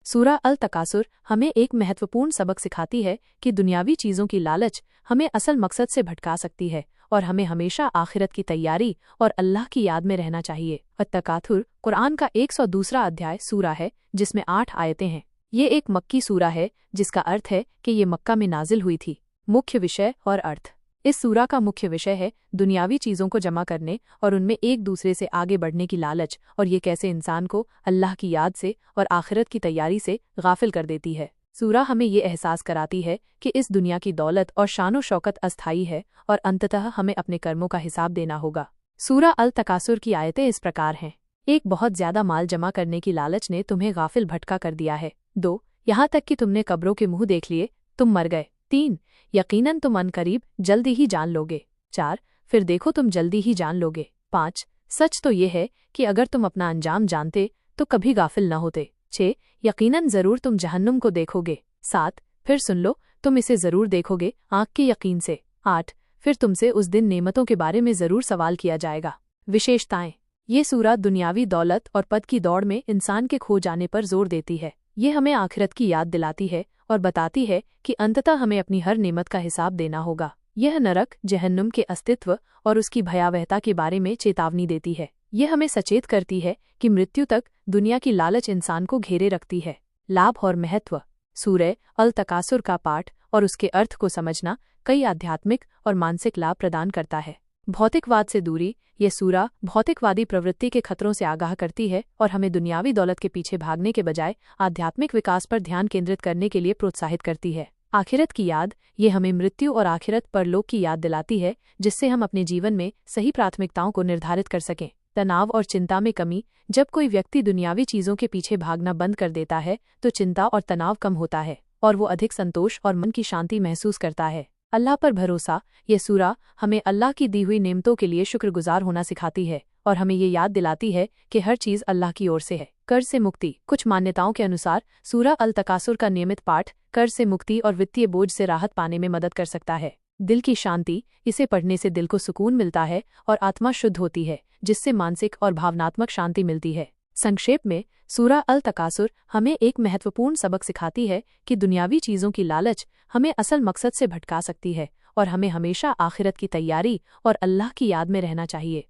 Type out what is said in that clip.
सूरा अल तकासुर हमें एक महत्वपूर्ण सबक सिखाती है कि दुनियावी चीज़ों की लालच हमें असल मकसद से भटका सकती है और हमें हमेशा आखिरत की तैयारी और अल्लाह की याद में रहना चाहिए। अत-तकाथुर कुरान का 102 अध्याय सूरा है जिसमें 8 आयतें हैं। ये एक मक्की सूरा है जिसका अर्थ है कि ये मक्का में नाजिल हुई थी। मुख्य विषय और अर्थ। इस सूरा का मुख्य विषय है दुनियावी चीज़ों को जमा करने और उनमें एक दूसरे से आगे बढ़ने की लालच और ये कैसे इंसान को अल्लाह की याद से और आखिरत की तैयारी से गाफिल कर देती है। सूरा हमें ये एहसास कराती है कि इस दुनिया की दौलत और शानो शौकत अस्थायी है और अंततः हमें अपने कर्मों का हिसाब देना होगा। सूरा अल तकासुर की आयतें इस प्रकार हैं। एक, बहुत ज्यादा माल जमा करने की लालच ने तुम्हें गाफिल भटका कर दिया है। 2, यहाँ तक कि तुमने कब्रों के मुंह देख लिए, तुम मर गए। 3, यकीनन तुम अनकरीब जल्दी ही जान लोगे। 4, फिर देखो तुम जल्दी ही जान लोगे। 5, सच तो ये है कि अगर तुम अपना अंजाम जानते तो कभी गाफिल न होते। 6, यकीनन जरूर तुम जहन्नुम को देखोगे। 7, फिर सुन लो तुम इसे जरूर देखोगे आंख के यकीन से। 8, फिर तुमसे उस दिन नेमतों के बारे में जरूर सवाल किया जाएगा। विशेषताएं। ये सूरा दुनियावी दौलत और पद की दौड़ में इंसान के खो जाने पर जोर देती है। ये हमें आखिरत की याद दिलाती है और बताती है कि अंततः हमें अपनी हर नेमत का हिसाब देना होगा। यह नरक, जहन्नुम के अस्तित्व और उसकी भयावहता के बारे में चेतावनी देती है। यह हमें सचेत करती है कि मृत्यु तक दुनिया की लालच इंसान को घेरे रखती है। लाभ और महत्व। सूरह अल तकासुर का पाठ और उसके अर्थ को समझना कई आध्यात्मिक और मानसिक लाभ प्रदान करता है। भौतिकवाद से दूरी। यह सूरा भौतिकवादी प्रवृत्ति के खतरों से आगाह करती है और हमें दुनियावी दौलत के पीछे भागने के बजाय आध्यात्मिक विकास पर ध्यान केंद्रित करने के लिए प्रोत्साहित करती है। आखिरत की याद। ये हमें मृत्यु और आखिरत परलोक की याद दिलाती है जिससे हम अपने जीवन में सही प्राथमिकताओं को निर्धारित कर सकें। तनाव और चिंता में कमी। जब कोई व्यक्ति दुनियावी चीज़ों के पीछे भागना बंद कर देता है तो चिंता और तनाव कम होता है और वो अधिक संतोष और मन की शांति महसूस करता है। अल्लाह पर भरोसा। ये सूरा हमें अल्लाह की दी हुई नेमतों के लिए शुक्रगुजार होना सिखाती है और हमें ये याद दिलाती है कि हर चीज़ अल्लाह की ओर से है। कर्ज से मुक्ति। कुछ मान्यताओं के अनुसार सूरा अल तकासुर का नियमित पाठ कर्ज से मुक्ति और वित्तीय बोझ से राहत पाने में मदद कर सकता है। दिल की शांति। इसे पढ़ने से दिल को सुकून मिलता है और आत्मा शुद्ध होती है जिससे मानसिक और भावनात्मक शांति मिलती है। संक्षेप में, सूरा अल तकासुर हमें एक महत्वपूर्ण सबक सिखाती है कि दुनियावी चीज़ों की लालच हमें असल मकसद से भटका सकती है और हमें हमेशा आखिरत की तैयारी और अल्लाह की याद में रहना चाहिए।